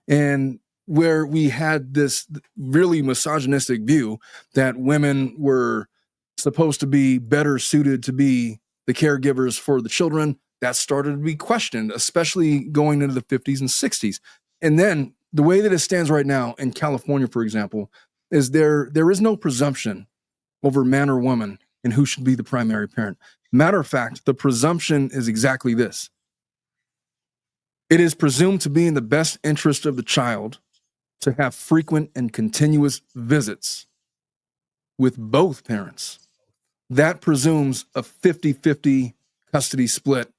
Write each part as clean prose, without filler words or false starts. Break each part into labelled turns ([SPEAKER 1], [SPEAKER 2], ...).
[SPEAKER 1] and where we had this really misogynistic view that women were supposed to be better suited to be the caregivers for the children, that started to be questioned, especially going into the 50s and 60s. And then the way that it stands right now in California, for example, is there is no presumption over man or woman and who should be the primary parent. Matter of fact, the presumption is exactly this. It is presumed to be in the best interest of the child to have frequent and continuous visits with both parents. That presumes a 50-50 custody split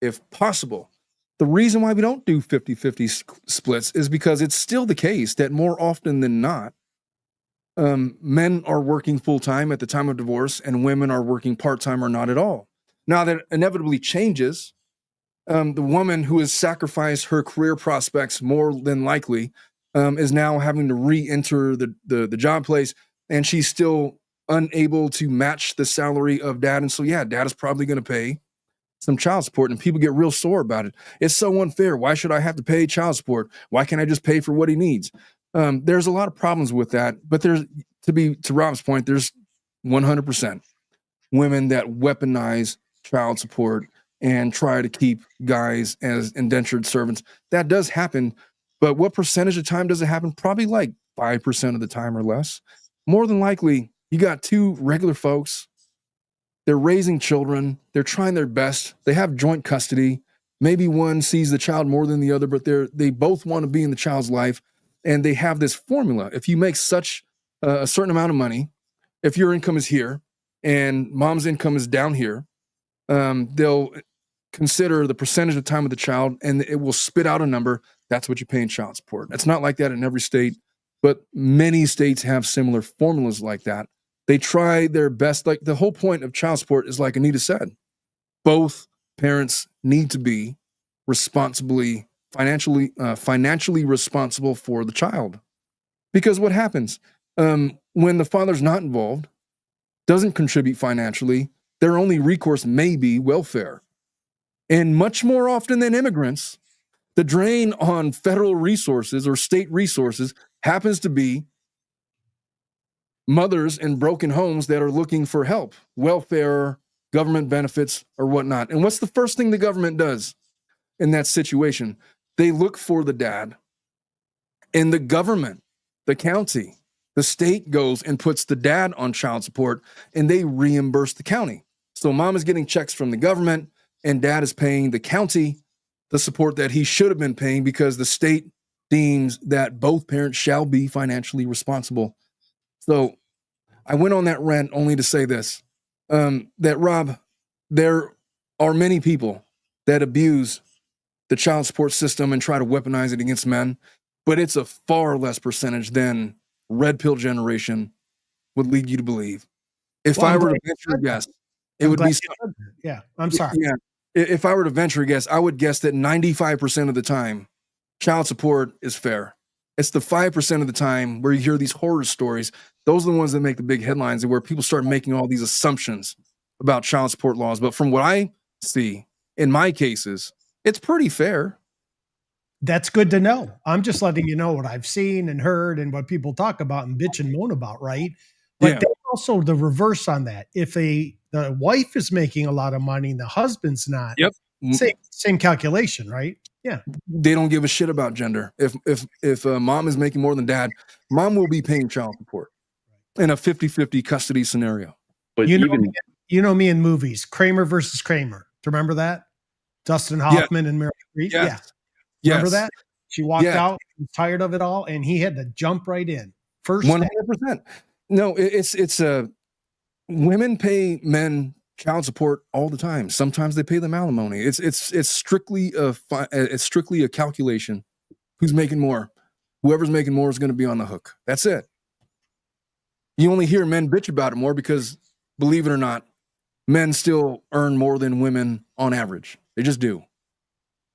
[SPEAKER 1] if possible. The reason why we don't do 50-50 splits is because it's still the case that more often than not, men are working full-time at the time of divorce and women are working part-time or not at all. Now that inevitably changes, the woman who has sacrificed her career prospects more than likely is now having to re-enter the job place, and she's still unable to match the salary of dad. And so, yeah, dad is probably going to pay some child support, and people get real sore about it. It's so unfair. Why should I have to pay child support? Why can't I just pay for what he needs? There's a lot of problems with that, but there's, to Rob's point, there's 100% women that weaponize child support and try to keep guys as indentured servants. That does happen, but what percentage of time does it happen? Probably like 5% of the time or less. More than likely, you got two regular folks. They're raising children. They're trying their best. They have joint custody. Maybe one sees the child more than the other, but they both want to be in the child's life. And they have this formula. If you make such a certain amount of money, if your income is here and mom's income is down here, they'll consider the percentage of time with the child and it will spit out a number. That's what you pay in child support. It's not like that in every state, but many states have similar formulas like that. They try their best. Like the whole point of child support is, like Anita said, both parents need to be financially responsible for the child. Because what happens when the father's not involved, doesn't contribute financially, their only recourse may be welfare. And much more often than immigrants, the drain on federal resources or state resources happens to be mothers in broken homes that are looking for help, welfare, government benefits, or whatnot. And what's the first thing the government does in that situation? They look for the dad. And the government, the county, the state goes and puts the dad on child support, and they reimburse the county. So mom is getting checks from the government, and dad is paying the county the support that he should have been paying because the state deems that both parents shall be financially responsible. So I went on that rant only to say this, that Rob, there are many people that abuse the child support system and try to weaponize it against men, but it's a far less percentage than red pill generation would lead you to believe. If I were to venture a guess, it would be.
[SPEAKER 2] Yeah, I'm sorry.
[SPEAKER 1] Yeah, if I were to venture a guess, I would guess that 95% of the time, child support is fair. It's the 5% of the time where you hear these horror stories. Those are the ones that make the big headlines and where people start making all these assumptions about child support laws. But from what I see in my cases, it's pretty fair.
[SPEAKER 2] That's good to know. I'm just letting you know what I've seen and heard and what people talk about and bitch and moan about, right? But
[SPEAKER 1] Yeah.
[SPEAKER 2] there's also the reverse on that. If the wife is making a lot of money and the husband's not,
[SPEAKER 1] Yep.
[SPEAKER 2] same calculation, right? Yeah.
[SPEAKER 1] They don't give a shit about gender. If mom is making more than dad, mom will be paying child support in a 50-50 custody scenario.
[SPEAKER 3] But
[SPEAKER 2] you know me in movies, Kramer versus Kramer. Do you remember that? Dustin Hoffman and Meryl Streep.
[SPEAKER 1] Yes.
[SPEAKER 2] Yeah. Remember that? She walked out, tired of it all, and he had to jump right in. First
[SPEAKER 1] 100%. No, it's women pay men child support all the time. Sometimes they pay them alimony. It's strictly a calculation. Who's making more? Whoever's making more is going to be on the hook. That's it. You only hear men bitch about it more because, believe it or not, men still earn more than women on average. They just do.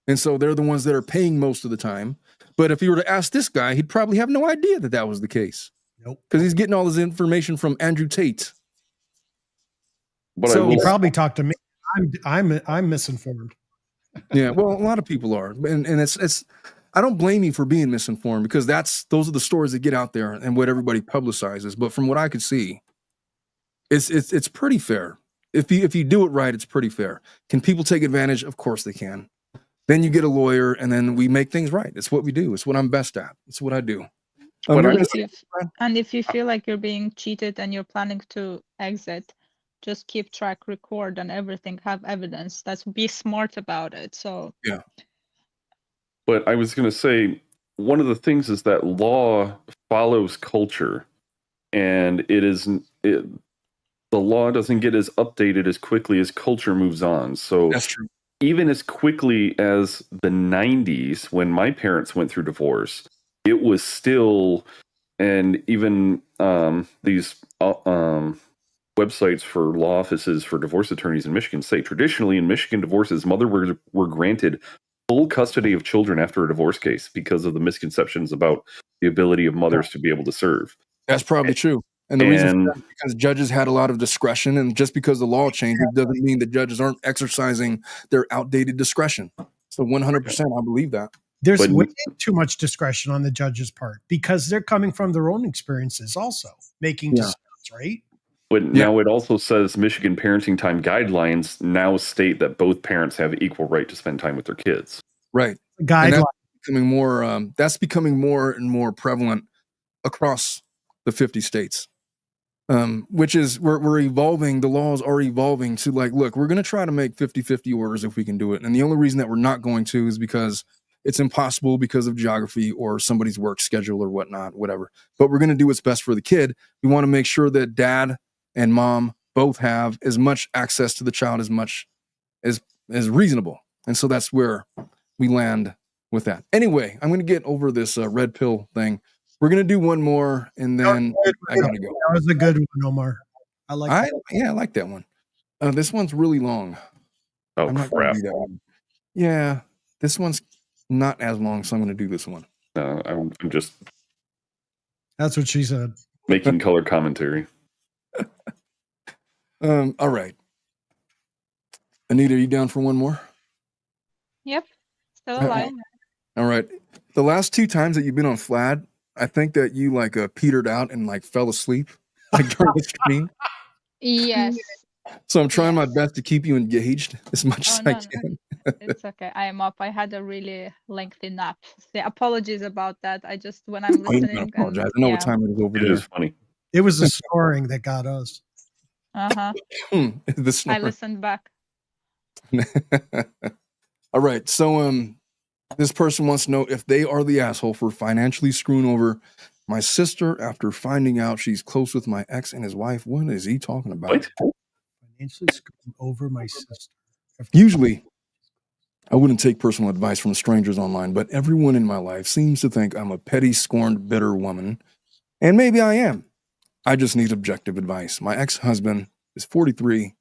[SPEAKER 1] And so they're the ones that are paying most of the time. But if you were to ask this guy, he'd probably have no idea that was the case.
[SPEAKER 2] Nope.
[SPEAKER 1] Because he's getting all his information from Andrew Tate.
[SPEAKER 3] But
[SPEAKER 2] so he probably talked to me. I'm misinformed.
[SPEAKER 1] Yeah, well, a lot of people are, and it's I don't blame you for being misinformed because those are the stories that get out there and what everybody publicizes. But from what I could see, it's pretty fair. If you do it right, it's pretty fair. Can people take advantage? Of course they can. Then you get a lawyer, and then we make things right. It's what we do. It's what I'm best at. It's what I do.
[SPEAKER 3] But
[SPEAKER 4] And if you feel like you're being cheated and you're planning to exit, just keep track, record, and everything. Have evidence. Be smart about it. So
[SPEAKER 1] yeah.
[SPEAKER 3] But I was going to say, one of the things is that law follows culture, and the law doesn't get as updated as quickly as culture moves on. So
[SPEAKER 1] That's true.
[SPEAKER 3] Even as quickly as the 90s, when my parents went through divorce, it was still, and even these websites for law offices for divorce attorneys in Michigan say, traditionally in Michigan divorces, mothers were granted full custody of children after a divorce case because of the misconceptions about the ability of mothers to be able to serve.
[SPEAKER 1] That's probably true. And the reason for that is because judges had a lot of discretion, and just because the law changes doesn't mean that judges aren't exercising their outdated discretion. So 100%, I believe that.
[SPEAKER 2] There's way too much discretion on the judge's part because they're coming from their own experiences also, making decisions, right?
[SPEAKER 3] But now it also says Michigan parenting time guidelines now state that both parents have equal right to spend time with their kids.
[SPEAKER 1] Right.
[SPEAKER 2] Guidelines.
[SPEAKER 1] That's becoming more and more prevalent across the 50 states. Which is we're evolving. The laws are evolving to like, look, we're going to try to make 50-50 orders if we can do it. And the only reason that we're not going to is because it's impossible because of geography or somebody's work schedule or whatnot, whatever. But we're going to do what's best for the kid. We want to make sure that dad and mom both have as much access to the child as much as reasonable. And so that's where we land with that. Anyway, I'm going to get over this red pill thing. We're going to do one more, and then I got to go.
[SPEAKER 2] That was a good one, Omar. I like that.
[SPEAKER 1] I like that one. This one's really long.
[SPEAKER 3] Oh,
[SPEAKER 1] I'm not
[SPEAKER 3] crap.
[SPEAKER 1] do that one. Yeah, this one's not as long, so I'm going to do this one.
[SPEAKER 3] I'm just...
[SPEAKER 2] That's what she said.
[SPEAKER 3] Making color commentary.
[SPEAKER 1] All right. Anita, are you down for one more?
[SPEAKER 4] Yep. Still alive.
[SPEAKER 1] All right. The last 2 times that you've been on FLAD, I think that you petered out and fell asleep during the stream.
[SPEAKER 4] Yes.
[SPEAKER 1] So I'm trying my best to keep you engaged as much as I can.
[SPEAKER 4] It's okay. I am up. I had a really lengthy nap. Apologies about that. I just, when I'm listening.
[SPEAKER 1] I apologize. I know what time it is over there.
[SPEAKER 3] It is funny.
[SPEAKER 2] It was the snoring that got us.
[SPEAKER 4] Uh-huh. I listened back.
[SPEAKER 1] All right. So this person wants to know if they are the asshole for financially screwing over my sister after finding out she's close with my ex and his wife. What is he talking about?
[SPEAKER 3] What?
[SPEAKER 2] Financially screwing over my sister.
[SPEAKER 1] Usually, I wouldn't take personal advice from strangers online, but everyone in my life seems to think I'm a petty, scorned, bitter woman. And maybe I am. I just need objective advice. My ex-husband is 43.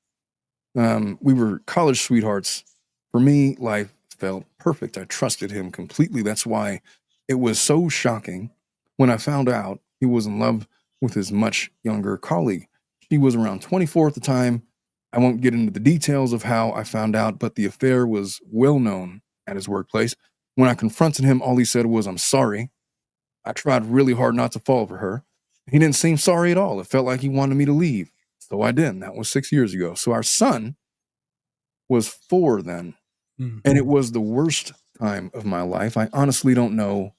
[SPEAKER 1] We were college sweethearts. For me, life felt perfect. I trusted him completely. That's why it was so shocking when I found out he was in love with his much younger colleague. She was around 24 at the time. I won't get into the details of how I found out, but the affair was well known at his workplace. When I confronted him, all he said was, "I'm sorry." I tried really hard not to fall for her. He didn't seem sorry at all. It felt like he wanted me to leave. So I didn't. That was 6 years ago. So our son was 4 then.
[SPEAKER 2] Mm-hmm.
[SPEAKER 1] And it was the worst time of my life. I honestly don't know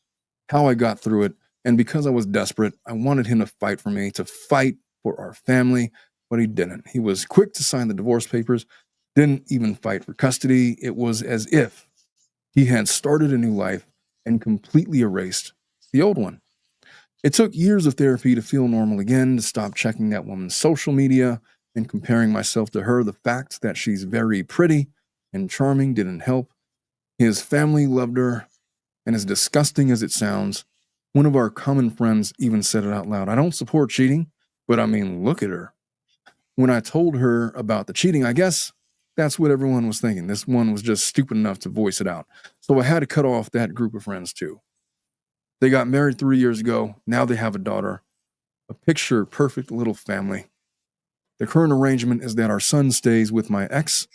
[SPEAKER 1] how I got through it. And because I was desperate, I wanted him to fight for me, to fight for our family, but he didn't. He was quick to sign the divorce papers, didn't even fight for custody. It was as if he had started a new life and completely erased the old one. It took years of therapy to feel normal again, to stop checking that woman's social media and comparing myself to her. The fact that she's very pretty and charming didn't help. His family loved her, and as disgusting as it sounds, one of our common friends even said it out loud. I don't support cheating, but I mean, look at her. When I told her about the cheating, I guess that's what everyone was thinking. This one was just stupid enough to voice it out. So I had to cut off that group of friends too. They got married 3 years ago. Now they have a daughter, a picture perfect little family. The current arrangement is that our son stays with my ex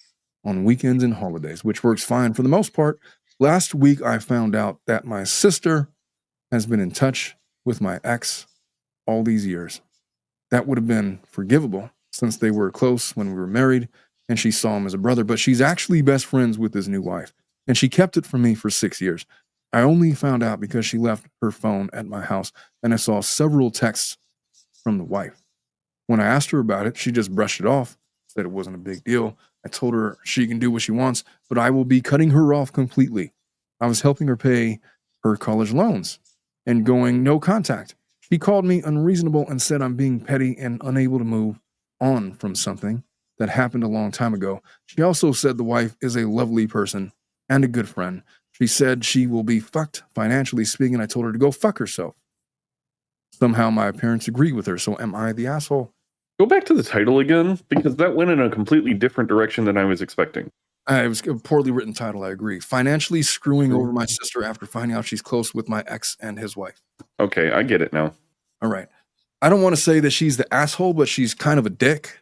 [SPEAKER 1] on weekends and holidays, which works fine for the most part, Last week, I found out that my sister has been in touch with my ex all these years. That would have been forgivable since they were close when we were married and she saw him as a brother, but she's actually best friends with his new wife, and she kept it from me for 6 years. I only found out because she left her phone at my house, and I saw several texts from the wife. When I asked her about it, she just brushed it off, said it wasn't a big deal. I told her she can do what she wants, but I will be cutting her off completely. I was helping her pay her college loans and going no contact. She called me unreasonable and said I'm being petty and unable to move on from something that happened a long time ago. She also said the wife is a lovely person and a good friend. She said she will be fucked financially speaking. I told her to go fuck herself. Somehow my parents agree with her, so am I the asshole?
[SPEAKER 3] Go back to the title again, because that went in a completely different direction than I was expecting.
[SPEAKER 1] It was a poorly written title, I agree. Financially screwing over my sister after finding out she's close with my ex and his wife.
[SPEAKER 3] Okay, I get it now.
[SPEAKER 1] All right. I don't want to say that she's the asshole, but she's kind of a dick.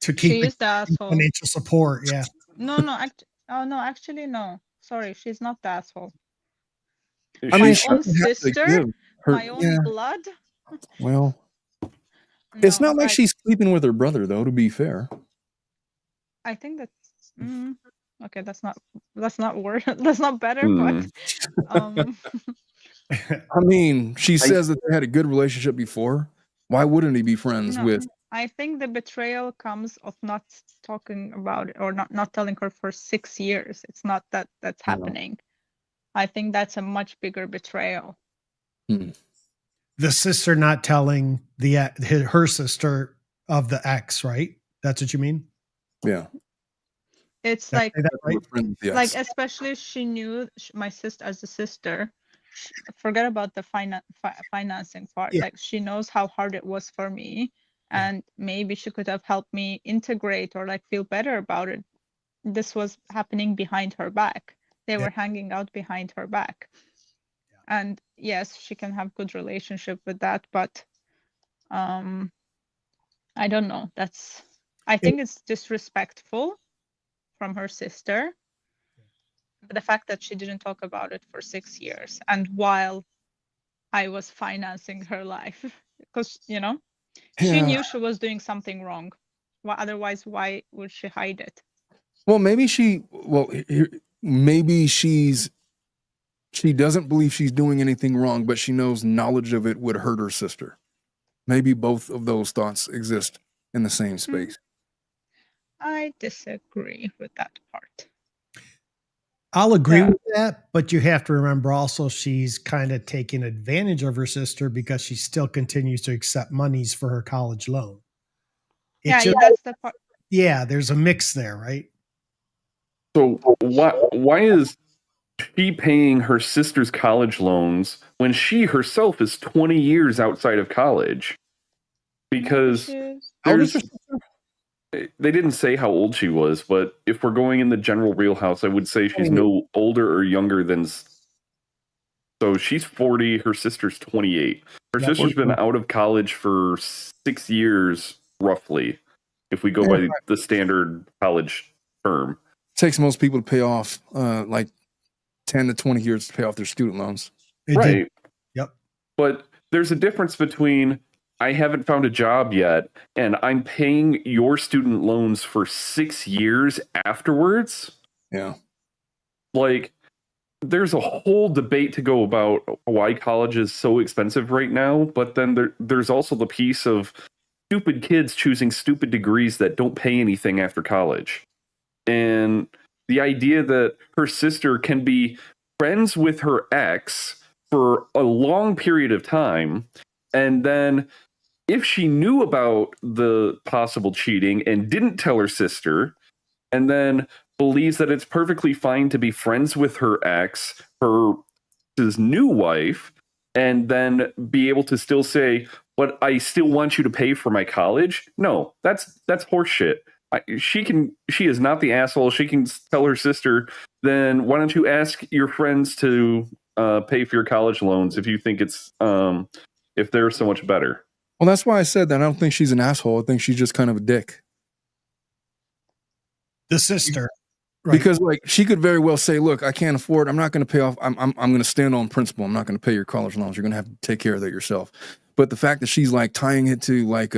[SPEAKER 2] To keep
[SPEAKER 4] She is the asshole.
[SPEAKER 2] financial support, yeah.
[SPEAKER 4] No, actually, no. Sorry, she's not the asshole.
[SPEAKER 1] I mean,
[SPEAKER 4] My
[SPEAKER 1] she
[SPEAKER 4] own
[SPEAKER 1] doesn't have to
[SPEAKER 4] sister,
[SPEAKER 1] give her-
[SPEAKER 4] my own blood.
[SPEAKER 1] Well, it's
[SPEAKER 4] No,
[SPEAKER 1] not like she's sleeping with her brother, though, to be fair.
[SPEAKER 4] I think that's okay. That's not that's not better, but
[SPEAKER 1] I mean, she says that they had a good relationship before. Why wouldn't he be friends
[SPEAKER 4] no,
[SPEAKER 1] with?
[SPEAKER 4] I think the betrayal comes of not talking about it or not telling her for 6 years. It's not that's happening. I think that's a much bigger betrayal.
[SPEAKER 2] The sister not telling her sister of the ex, right? That's what you mean?
[SPEAKER 1] Yeah.
[SPEAKER 4] It's
[SPEAKER 2] Did I
[SPEAKER 4] like
[SPEAKER 2] say that right?
[SPEAKER 1] Yes.
[SPEAKER 4] especially she knew my sister as a sister. Forget about the financing part.
[SPEAKER 2] Yeah.
[SPEAKER 4] Like she knows how hard it was for me, and maybe she could have helped me integrate or like feel better about it. This was happening behind her back. They were hanging out behind her back. And yes, she can have good relationship with that, but I don't know. I think it's disrespectful from her sister. But the fact that she didn't talk about it for 6 years, and while I was financing her life, because she knew she was doing something wrong. Otherwise, why would she hide it?
[SPEAKER 1] Well, maybe she doesn't believe she's doing anything wrong, but she knows knowledge of it would hurt her sister. Maybe both of those thoughts exist in the same space.
[SPEAKER 4] I disagree with that part.
[SPEAKER 2] I'll agree with that, but you have to remember also she's kind of taking advantage of her sister because she still continues to accept monies for her college loan.
[SPEAKER 4] That's the part.
[SPEAKER 2] Yeah, there's a mix there, right?
[SPEAKER 3] So why is she paying her sister's college loans when she herself is 20 years outside of college? Because they didn't say how old she was, but if we're going in the general wheelhouse, I would say she's no older or younger than. So she's 40, her sister's 28. Her sister's been out of college for 6 years, roughly, if we go by the standard college term.
[SPEAKER 1] It takes most people to pay off like 10 to 20 years to pay off their student loans.
[SPEAKER 3] Right.
[SPEAKER 2] Yep.
[SPEAKER 3] But there's a difference between I haven't found a job yet and I'm paying your student loans for 6 years afterwards.
[SPEAKER 1] Yeah.
[SPEAKER 3] Like, there's a whole debate to go about why college is so expensive right now, but then there's also the piece of stupid kids choosing stupid degrees that don't pay anything after college. And the idea that her sister can be friends with her ex for a long period of time, and then if she knew about the possible cheating and didn't tell her sister, and then believes that it's perfectly fine to be friends with her ex, his new wife, and then be able to still say, but I still want you to pay for my college. No, that's horseshit. She is not the asshole. She can tell her sister, then why don't you ask your friends to pay for your college loans if you think if they're so much better.
[SPEAKER 1] Well, that's why I said that. I don't think she's an asshole. I think she's just kind of a dick.
[SPEAKER 2] The sister. Right.
[SPEAKER 1] Because like she could very well say, look, I can't afford, I'm not going to pay off. I'm going to stand on principle. I'm not going to pay your college loans. You're going to have to take care of that yourself. But the fact that she's like tying it to like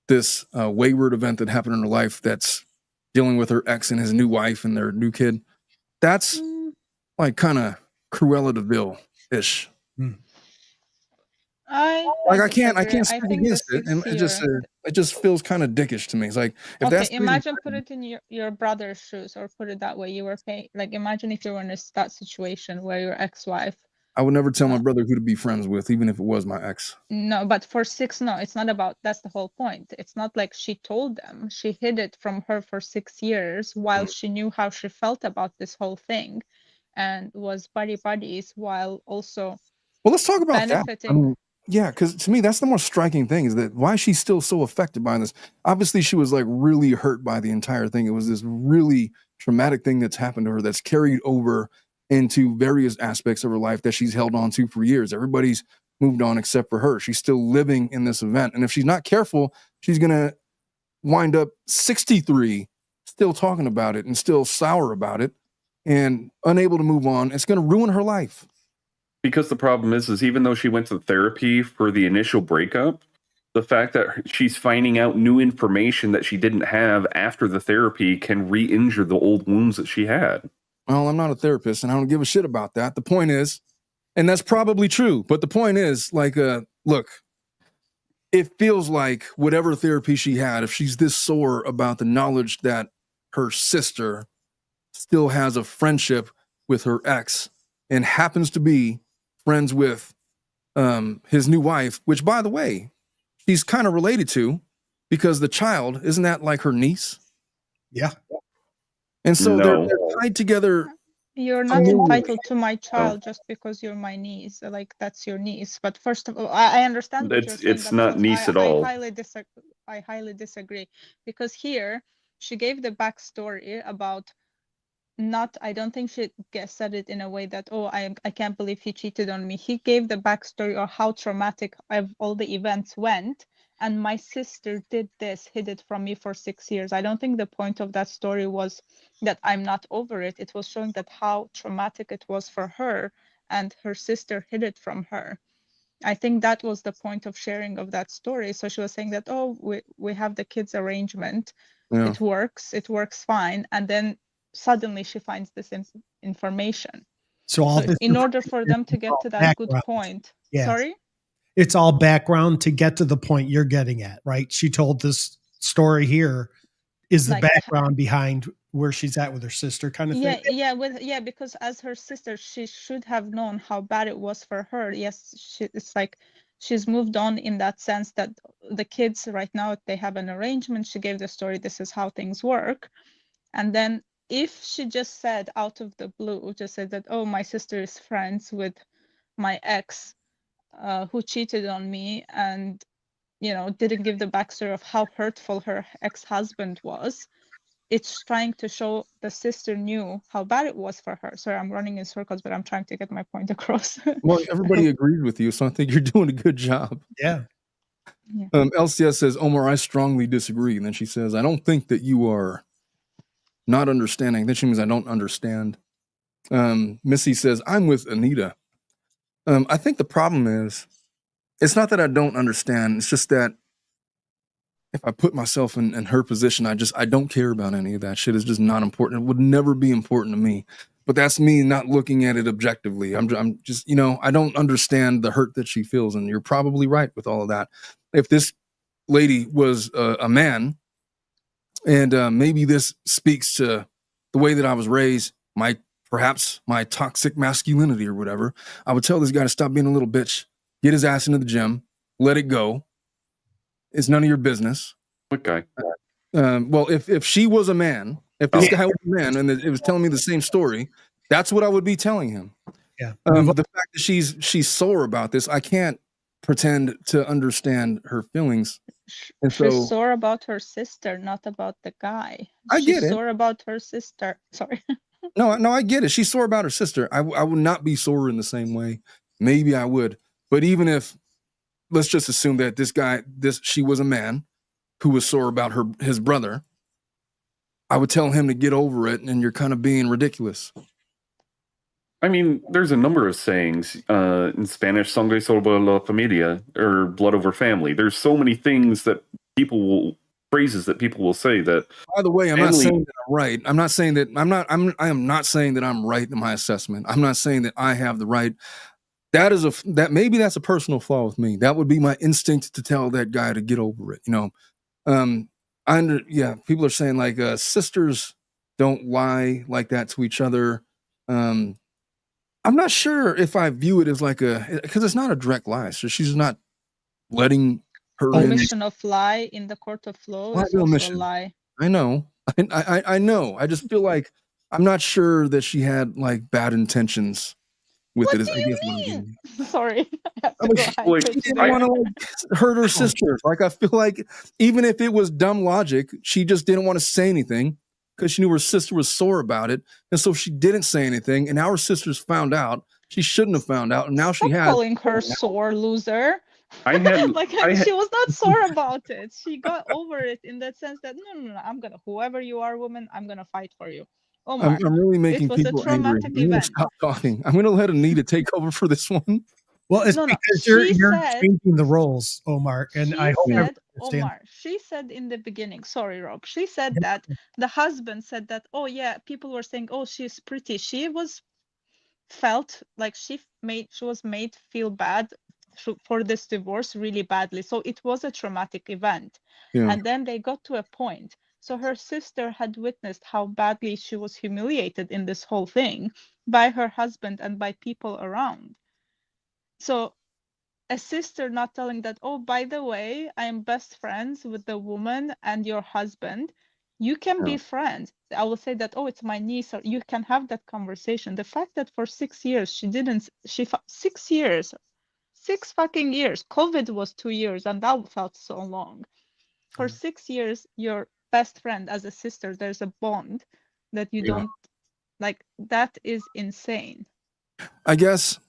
[SPEAKER 1] this wayward event that happened in her life that's dealing with her ex and his new wife and their new kid, that's like kind of Cruella de Vil-ish.
[SPEAKER 4] I
[SPEAKER 1] can't
[SPEAKER 4] disagree. I
[SPEAKER 1] stand
[SPEAKER 4] think
[SPEAKER 1] against
[SPEAKER 4] the
[SPEAKER 1] it, and
[SPEAKER 4] 6 year.
[SPEAKER 1] it just feels kind of dickish to me. It's like if
[SPEAKER 4] Okay,
[SPEAKER 1] that's the reason-
[SPEAKER 4] imagine put it in your brother's shoes, or put it that way. You were paying, like, imagine if you were in that situation where your ex-wife.
[SPEAKER 1] I would never tell my brother who to be friends with, even if it was my ex.
[SPEAKER 4] No, but for 6, no, it's not about. That's the whole point. It's not like she told them. She hid it from her for 6 years while she knew how she felt about this whole thing, and was buddies while also.
[SPEAKER 1] Well, let's talk about
[SPEAKER 4] benefiting.
[SPEAKER 1] that. I mean, yeah, because to me, that's the more striking thing is that why she's still so affected by this. Obviously, she was like really hurt by the entire thing. It was this really traumatic thing that's happened to her that's carried over into various aspects of her life that she's held on to for years. Everybody's moved on except for her. She's still living in this event. And if she's not careful, she's going to wind up 63, still talking about it and still sour about it and unable to move on. It's going to ruin her life.
[SPEAKER 3] Because the problem is even though she went to therapy for the initial breakup, the fact that she's finding out new information that she didn't have after the therapy can re-injure the old wounds that she had.
[SPEAKER 1] Well, I'm not a therapist and I don't give a shit about that. The point is, and that's probably true, but the point is, like, look, it feels like whatever therapy she had, if she's this sore about the knowledge that her sister still has a friendship with her ex and happens to be friends with his new wife, which, by the way, she's kind of related to because the child, isn't that like her niece?
[SPEAKER 2] Yeah.
[SPEAKER 1] And so they're tied together.
[SPEAKER 4] You're not entitled to my child just because you're my niece. Like, that's your niece. But first of all, I understand what you're saying.
[SPEAKER 3] It's not niece at all.
[SPEAKER 4] I highly disagree because here she gave the backstory about I don't think she said it in a way that, oh, I can't believe he cheated on me. He gave the backstory of how traumatic all the events went. And my sister did this, hid it from me for 6 years. I don't think the point of that story was that I'm not over it. It was showing that how traumatic it was for her and her sister hid it from her. I think that was the point of sharing of that story. So she was saying that, oh, we have the kids' arrangement. Yeah. It works fine. And then suddenly she finds this information.
[SPEAKER 2] So
[SPEAKER 4] in order for them to get to that good point.
[SPEAKER 2] Yeah.
[SPEAKER 4] Sorry?
[SPEAKER 2] It's all background to get to the point you're getting at, right? She told this story here is the background behind where she's at with her sister kind of thing.
[SPEAKER 4] Yeah, because as her sister, she should have known how bad it was for her. Yes, it's like she's moved on in that sense that the kids right now, they have an arrangement. She gave the story, this is how things work. And then if she just said out of the blue, just said that, oh, my sister is friends with my ex, who cheated on me, and didn't give the backstory of how hurtful her ex-husband was, it's trying to show the sister knew how bad it was for her. Sorry, I'm running in circles, but I'm trying to get my point across.
[SPEAKER 1] Well, everybody agrees with you, so I think you're doing a good job.
[SPEAKER 2] Yeah.
[SPEAKER 1] LCS says, Omar, I strongly disagree. And then she says, I don't think that you are not understanding. Then she means I don't understand. Missy says, I'm with Anita. I think the problem is, it's not that I don't understand. It's just that if I put myself in her position, I don't care about any of that shit. It's just not important. It would never be important to me. But that's me not looking at it objectively. I'm just, I don't understand the hurt that she feels. And you're probably right with all of that. If this lady was a man, and maybe this speaks to the way that I was raised, perhaps my toxic masculinity or whatever, I would tell this guy to stop being a little bitch, get his ass into the gym, let it go. It's none of your business.
[SPEAKER 3] What guy?
[SPEAKER 1] Well, if she was a man, if this guy was a man and it was telling me the same story, that's what I would be telling him.
[SPEAKER 2] Yeah.
[SPEAKER 1] The fact that she's sore about this, I can't pretend to understand her feelings. And
[SPEAKER 4] she's sore about her sister, not about the guy.
[SPEAKER 1] She's
[SPEAKER 4] sore about her sister. Sorry.
[SPEAKER 1] No, I get it. She's sore about her sister. I would not be sore in the same way. Maybe I would. But even if, let's just assume that she was a man who was sore about his brother. I would tell him to get over it, and you're kind of being ridiculous.
[SPEAKER 3] I mean, there's a number of sayings in Spanish, sangre sobre la familia, or blood over family. There's so many things that phrases that people will say that.
[SPEAKER 1] By the way, I'm not saying that I'm right. I'm not saying that I am not saying that I'm right in my assessment. I'm not saying that I have the right. Maybe that's a personal flaw with me. That would be my instinct to tell that guy to get over it. People are saying like sisters don't lie like that to each other. I'm not sure if I view it as because it's not a direct lie. So she's not letting her
[SPEAKER 4] omission of lie in the court of law is also a lie.
[SPEAKER 1] I know. I know. I just feel like I'm not sure that she had like bad intentions with
[SPEAKER 4] what
[SPEAKER 1] it.
[SPEAKER 4] Do you mean? Sorry.
[SPEAKER 1] I didn't want to hurt her sister. Like I feel like even if it was dumb logic, she just didn't want to say anything because she knew her sister was sore about it, and so she didn't say anything. And now her sister's found out. She shouldn't have found out, and now she has.
[SPEAKER 4] Calling her sore loser.
[SPEAKER 3] I had
[SPEAKER 4] she was not sore about it. She got over it in that sense that no, whoever you are, woman, I'm gonna fight for you. Omar,
[SPEAKER 1] I'm really making people angry. I'm gonna stop talking. I'm gonna let Anita take over for this one.
[SPEAKER 2] Well, it's because you're changing the roles, Omar, and I hope
[SPEAKER 4] Omar, she said in the beginning, sorry, Rob, she said that the husband said that, oh yeah, people were saying, oh, she's pretty. She felt like she was made feel bad for this divorce really badly. So it was a traumatic event. Yeah. And then they got to a point. So her sister had witnessed how badly she was humiliated in this whole thing by her husband and by people around. So a sister not telling that, oh, by the way, I am best friends with the woman and your husband. You can be friends. I will say that, oh, it's my niece, or you can have that conversation. The fact that for 6 years, 6 years, 6 fucking years, COVID was 2 years, and that felt so long. For 6 years, your best friend as a sister, there's a bond that you don't like. That is insane.
[SPEAKER 1] I guess.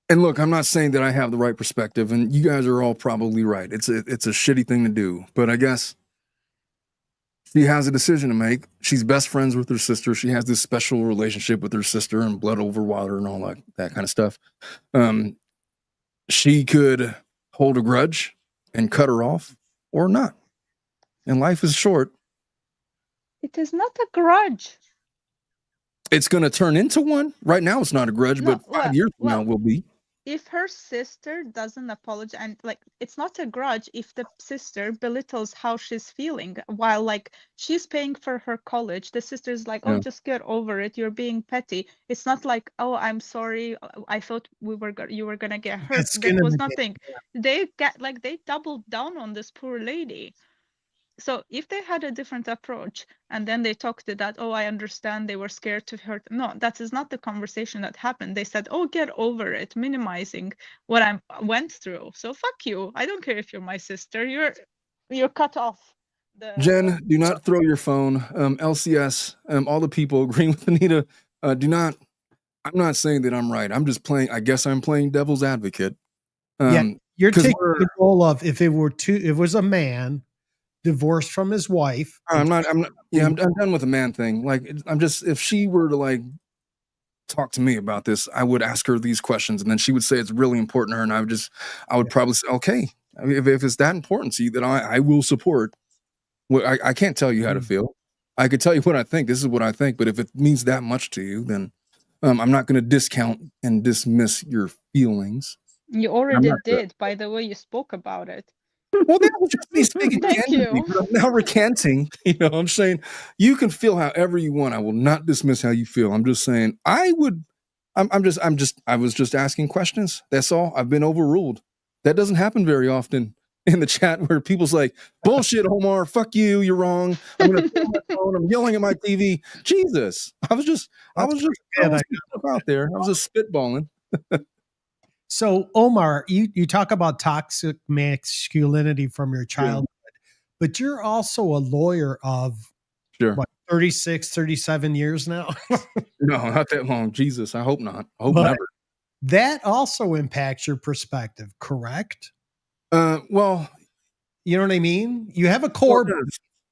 [SPEAKER 1] And look, I'm not saying that I have the right perspective, and you guys are all probably right. It's a shitty thing to do, but I guess she has a decision to make. She's best friends with her sister. She has this special relationship with her sister and blood over water and all that kind of stuff. She could hold a grudge and cut her off or not. And life is short.
[SPEAKER 4] It is not a grudge.
[SPEAKER 1] It's going to turn into one. Right now, it's not a grudge, but 5 years from now, it will be.
[SPEAKER 4] If her sister doesn't apologize, and it's not a grudge if the sister belittles how she's feeling while she's paying for her college, the sister's like, oh, just get over it, you're being petty. It's not like, oh, I'm sorry, I thought you were gonna get hurt. That was nothing. They doubled down on this poor lady. So if they had a different approach and then they talked to that, oh, I understand they were scared to hurt. No, that is not the conversation that happened. They said, oh, get over it, minimizing what I went through. So fuck you. I don't care if you're my sister. You're cut off.
[SPEAKER 1] Jen, do not throw your phone. LCS, all the people agreeing with Anita, do not. I'm not saying that I'm right. I'm just playing. I guess I'm playing devil's advocate.
[SPEAKER 2] You're taking the role of if it was a man divorced from his wife.
[SPEAKER 1] I'm done with the man thing. If she were to talk to me about this, I would ask her these questions, and then she would say it's really important to her, and I would probably say, okay, if it's that important to you, then I will support. I can't tell you how to feel. I could tell you what I think. This is what I think, but if it means that much to you, then I'm not going to discount and dismiss your feelings.
[SPEAKER 4] You already did by the way you spoke about it.
[SPEAKER 1] Well, that was just me speaking.
[SPEAKER 4] Thank you.
[SPEAKER 1] I'm now recanting. I'm saying you can feel however you want. I will not dismiss how you feel. I'm just saying I was just asking questions. That's all. I've been overruled. That doesn't happen very often in the chat where people's like, bullshit, Omar, fuck you, you're wrong. I'm gonna throw my phone, I'm yelling at my TV. Jesus. I was just out there. I was just spitballing.
[SPEAKER 2] So, Omar, you talk about toxic masculinity from your childhood, but you're also a lawyer of 36, 37 years now?
[SPEAKER 1] No, not that long. Jesus, I hope not. I hope never.
[SPEAKER 2] That also impacts your perspective, correct?
[SPEAKER 1] Well,
[SPEAKER 2] you know what I mean? You have a core.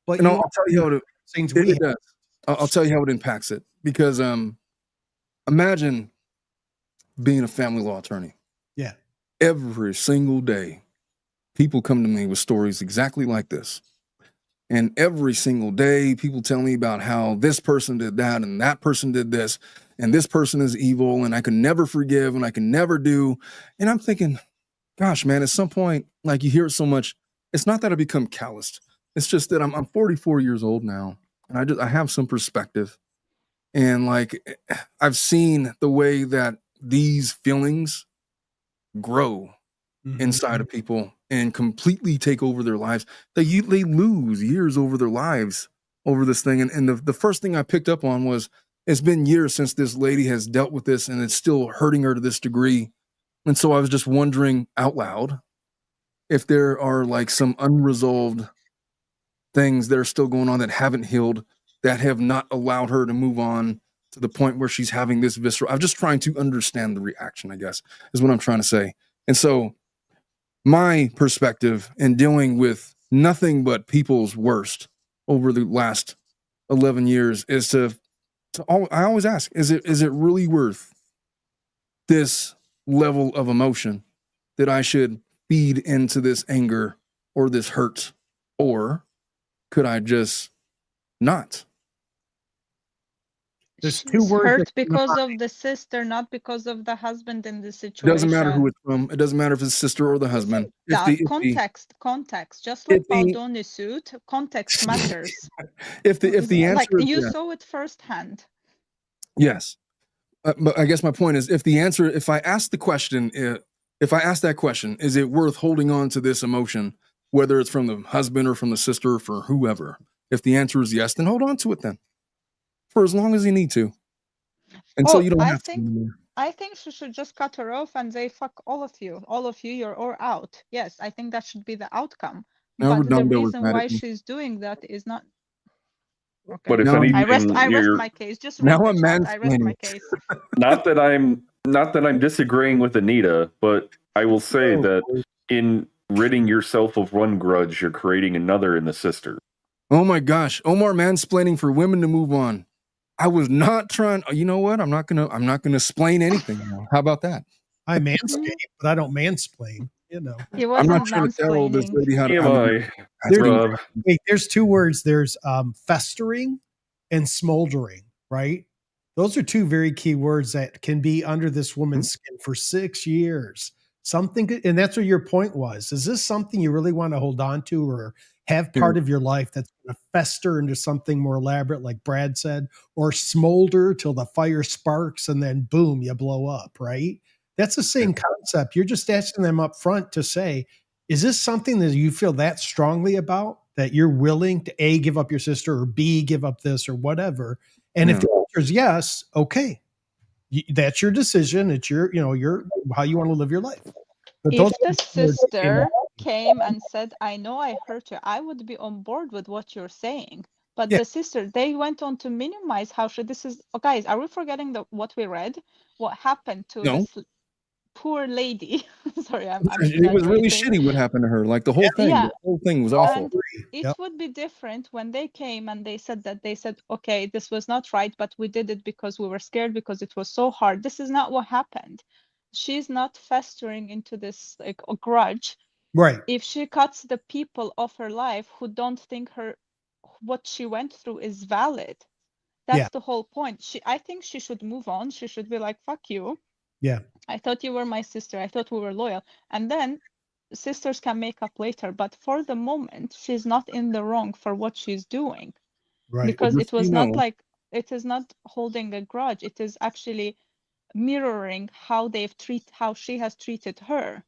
[SPEAKER 2] But
[SPEAKER 1] And I'll tell you how
[SPEAKER 2] it
[SPEAKER 1] does. I'll tell you how it impacts it, because imagine being a family law attorney.
[SPEAKER 2] Yeah.
[SPEAKER 1] Every single day, people come to me with stories exactly like this. And every single day, people tell me about how this person did that and that person did this and this person is evil and I can never forgive and I can never do. And I'm thinking, gosh, man, at some point, like, you hear it so much, it's not that I become calloused. It's just that I'm 44 years old now, and I have some perspective. And like, I've seen the way that these feelings grow inside of people and completely take over their lives. They lose years over their lives over this thing. And the first thing I picked up on was, it's been years since this lady has dealt with this, and it's still hurting her to this degree. And so I was just wondering out loud if there are like some unresolved things that are still going on that haven't healed, that have not allowed her to move on to the point where she's having this visceral. I'm just trying to understand the reaction, I guess, is what I'm trying to say. And so my perspective in dealing with nothing but people's worst over the last 11 years is I always ask, is it really worth this level of emotion that I should feed into this anger or this hurt? Or could I just not?
[SPEAKER 2] There's
[SPEAKER 4] She's
[SPEAKER 2] two words
[SPEAKER 4] hurt because of the sister, not because of the husband in the
[SPEAKER 1] It
[SPEAKER 4] situation.
[SPEAKER 1] doesn't matter who it's from. It doesn't matter if it's sister or the husband.
[SPEAKER 4] Context. Just like Baldoni's suit, context matters.
[SPEAKER 1] If the answer
[SPEAKER 4] like
[SPEAKER 1] is
[SPEAKER 4] you saw it firsthand.
[SPEAKER 1] Yes. But I guess my point is, if I ask that question, is it worth holding on to this emotion, whether it's from the husband or from the sister or for whoever? If the answer is yes, then hold on to it then, for as long as you need to, until you don't have to anymore.
[SPEAKER 4] I think she should just cut her off and say, fuck all of you, you're all out. Yes, I think that should be the outcome. But the reason why she's doing that is not. Okay.
[SPEAKER 3] But if anything,
[SPEAKER 4] I rest my case. Just read the chat. I rest my case.
[SPEAKER 3] Not that I'm disagreeing with Anita, but I will say that in ridding yourself of one grudge, you're creating another in the sister.
[SPEAKER 1] Oh my gosh, Omar mansplaining for women to move on. I was not trying. You know what? I'm not gonna explain anything now. How about that?
[SPEAKER 2] I manscape, but I don't mansplain. You know,
[SPEAKER 1] I'm not trying to tell this lady how to.
[SPEAKER 2] There's two words. There's festering and smoldering. Right? Those are two very key words that can be under this woman's skin for 6 years. Something, and that's what your point was. Is this something you really want to hold on to, or have part of your life that's going to fester into something more elaborate, like Brad said, or smolder till the fire sparks and then boom, you blow up, right? That's the same concept. You're just asking them up front to say, is this something that you feel that strongly about, that you're willing to A, give up your sister, or B, give up this or whatever? And if the answer is yes, okay. That's your decision. It's your how you want to live your life. But
[SPEAKER 4] if the sister came and said, I know I hurt you, I would be on board with what you're saying. But the sister, they went on to minimize how this is. Oh, guys, are we forgetting what we read? What happened to this poor lady? Sorry,
[SPEAKER 1] it was really shitty what happened to her. Like the whole thing.
[SPEAKER 4] Yeah.
[SPEAKER 1] The whole thing was awful.
[SPEAKER 4] It would be different when they came and they said, okay, this was not right, but we did it because we were scared, because it was so hard. This is not what happened. She's not festering into this like a grudge.
[SPEAKER 2] Right.
[SPEAKER 4] If she cuts the people of her life who don't think what she went through is valid, that's the whole point. I think she should move on. She should be like, fuck you.
[SPEAKER 2] Yeah.
[SPEAKER 4] I thought you were my sister. I thought we were loyal. And then sisters can make up later. But for the moment, she's not in the wrong for what she's doing.
[SPEAKER 2] Right.
[SPEAKER 4] Because it was not like, it is not holding a grudge. It is actually mirroring how she has treated her.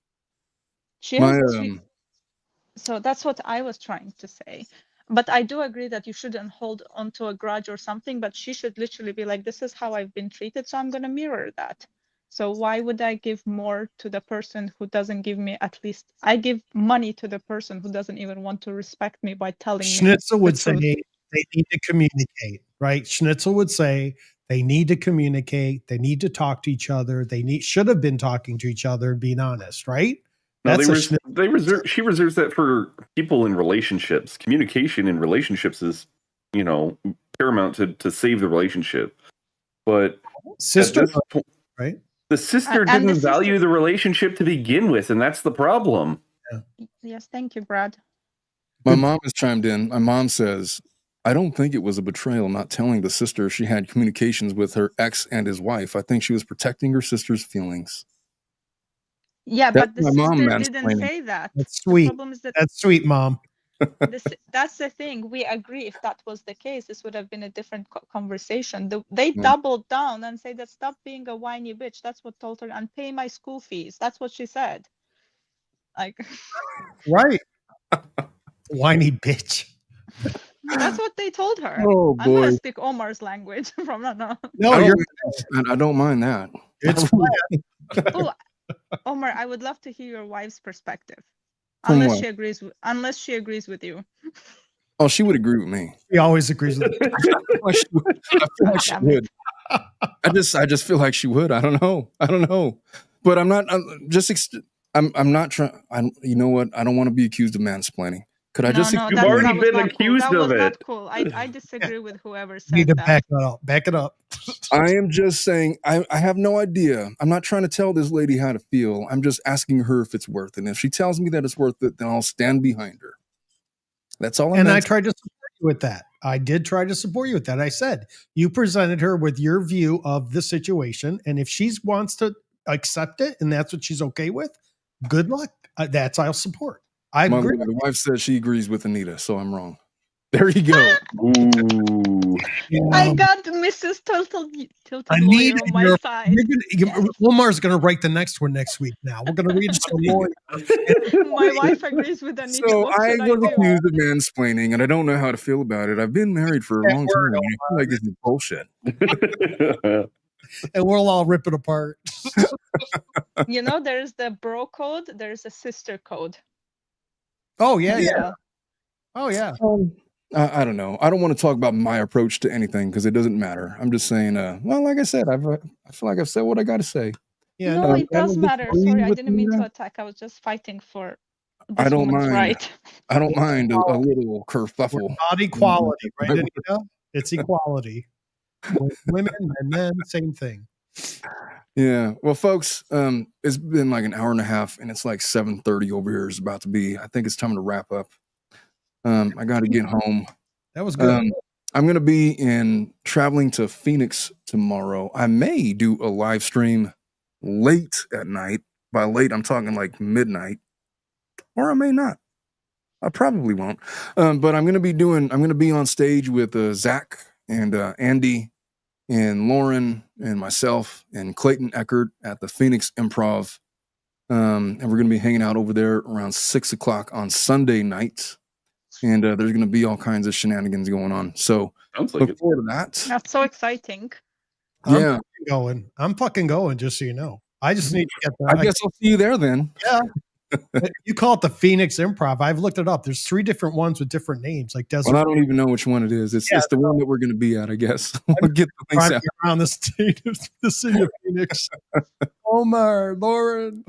[SPEAKER 4] So that's what I was trying to say. But I do agree that you shouldn't hold onto a grudge or something, but she should literally be like, this is how I've been treated, so I'm going to mirror that. So why would I give more to the person who doesn't give me, at least I give money to the person who doesn't even want to respect me by telling me.
[SPEAKER 2] Schnitzel would say they need to communicate, right? Schnitzel would say they need to communicate. They need to talk to each other. They should have been talking to each other and being honest, right?
[SPEAKER 3] No,
[SPEAKER 2] That's
[SPEAKER 3] she reserves that for people in relationships. Communication in relationships is, paramount to save the relationship. But
[SPEAKER 2] sister,
[SPEAKER 3] at this point,
[SPEAKER 2] right?
[SPEAKER 3] the sister
[SPEAKER 4] And
[SPEAKER 3] didn't
[SPEAKER 4] the
[SPEAKER 3] value
[SPEAKER 4] sister-
[SPEAKER 3] the relationship to begin with, and that's the problem.
[SPEAKER 4] Yes, thank you, Brad.
[SPEAKER 1] My mom has chimed in. My mom says, I don't think it was a betrayal not telling the sister she had communications with her ex and his wife. I think she was protecting her sister's feelings.
[SPEAKER 4] Yeah,
[SPEAKER 1] That's
[SPEAKER 4] but the
[SPEAKER 1] my mom
[SPEAKER 4] sister didn't
[SPEAKER 1] mansplaining.
[SPEAKER 4] say that.
[SPEAKER 2] That's sweet.
[SPEAKER 4] The problem is that
[SPEAKER 2] That's sweet, Mom.
[SPEAKER 4] that's the thing. We agree. If that was the case, this would have been a different conversation. They
[SPEAKER 1] Yeah.
[SPEAKER 4] doubled down and said that stop being a whiny bitch. That's what told her, and pay my school fees. That's what she said. Like,
[SPEAKER 2] Right. Whiny bitch.
[SPEAKER 4] that's what they told her.
[SPEAKER 1] Oh,
[SPEAKER 4] I'm gonna
[SPEAKER 1] boy.
[SPEAKER 4] speak Omar's language from now on.
[SPEAKER 2] No,
[SPEAKER 1] I don't mind that.
[SPEAKER 2] it's
[SPEAKER 4] Oh, Omar, I would love to hear your wife's perspective.
[SPEAKER 1] From
[SPEAKER 4] Unless
[SPEAKER 1] what?
[SPEAKER 4] she agrees with you.
[SPEAKER 1] Oh, she would agree with me.
[SPEAKER 2] He always agrees with
[SPEAKER 1] I feel like she would. I just feel like she would. I don't know. But I'm not. I'm not trying. You know what? I don't want to be accused of mansplaining. Could I just?
[SPEAKER 3] You've already been accused
[SPEAKER 4] that was
[SPEAKER 3] of it.
[SPEAKER 4] not cool. I disagree with whoever
[SPEAKER 2] You
[SPEAKER 4] said
[SPEAKER 2] need to
[SPEAKER 4] that.
[SPEAKER 2] back it up.
[SPEAKER 1] I am just saying. I have no idea. I'm not trying to tell this lady how to feel. I'm just asking her if it's worth it. And if she tells me that it's worth it, then I'll stand behind her. That's all.
[SPEAKER 2] And I tried to support you with that. I did try to support you with that. I said you presented her with your view of the situation, and if she wants to accept it and that's what she's okay with, good luck. That's I'll support. I agree.
[SPEAKER 1] The wife says she agrees with Anita, so I'm wrong. There you go.
[SPEAKER 3] Ooh.
[SPEAKER 4] I got Mrs. Tilted
[SPEAKER 2] Anita,
[SPEAKER 4] Lawyer on my side.
[SPEAKER 2] Omar's going to write the next one next week. Now we're going to read some more.
[SPEAKER 4] My wife agrees with Anita.
[SPEAKER 1] So
[SPEAKER 4] What
[SPEAKER 1] I
[SPEAKER 4] should
[SPEAKER 1] was
[SPEAKER 4] I do?
[SPEAKER 1] accused of mansplaining, and I don't know how to feel about it. I've been married for a long time. And I feel like this is bullshit.
[SPEAKER 2] And we'll all rip it apart.
[SPEAKER 4] There's the bro code. There's a sister code.
[SPEAKER 2] Oh yeah. Oh yeah.
[SPEAKER 1] I don't know. I don't want to talk about my approach to anything because it doesn't matter. I'm just saying. Well, like I said, I feel like I've said what I got to say.
[SPEAKER 2] Yeah.
[SPEAKER 4] No, it does
[SPEAKER 1] I
[SPEAKER 4] matter.
[SPEAKER 1] disagree
[SPEAKER 4] Sorry, I
[SPEAKER 1] with
[SPEAKER 4] didn't mean
[SPEAKER 1] you.
[SPEAKER 4] to attack. I was just fighting for
[SPEAKER 1] I
[SPEAKER 4] this
[SPEAKER 1] don't
[SPEAKER 4] woman's
[SPEAKER 1] mind.
[SPEAKER 4] right.
[SPEAKER 1] I don't mind a little kerfuffle.
[SPEAKER 2] Not equality, right, Anita? It's equality. Women and men, same thing.
[SPEAKER 1] Yeah. Well, folks, it's been like an hour and a half, and it's like 7:30 over here. Is about to be. I think it's time to wrap up. I got to get home.
[SPEAKER 2] That was good.
[SPEAKER 1] I'm going to be traveling to Phoenix tomorrow. I may do a live stream late at night. By late, I'm talking like midnight, or I may not. I probably won't. But I'm going to be on stage with Zach and Andy and Lauren and myself and Clayton Eckert at the Phoenix Improv. And we're going to be hanging out over there around 6:00 on Sunday night. And there's going to be all kinds of shenanigans going on. So look forward to that.
[SPEAKER 4] That's so exciting.
[SPEAKER 1] Yeah.
[SPEAKER 2] I'm fucking going, just so you know. I just need to get there.
[SPEAKER 1] I guess I'll see you there then.
[SPEAKER 2] Yeah. You call it the Phoenix Improv. I've looked it up. There's 3 different ones with different names, like Desert.
[SPEAKER 1] Well, I don't even know which one it is. It's the one that we're going to be at, I guess. We'll get the links out.
[SPEAKER 2] Around the state of the city of Phoenix. Omar, Lauren.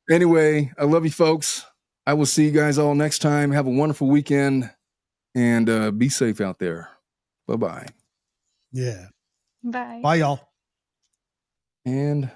[SPEAKER 1] Anyway, I love you folks. I will see you guys all next time. Have a wonderful weekend and be safe out there. Bye-bye.
[SPEAKER 2] Yeah.
[SPEAKER 4] Bye.
[SPEAKER 2] Bye, y'all.
[SPEAKER 1] And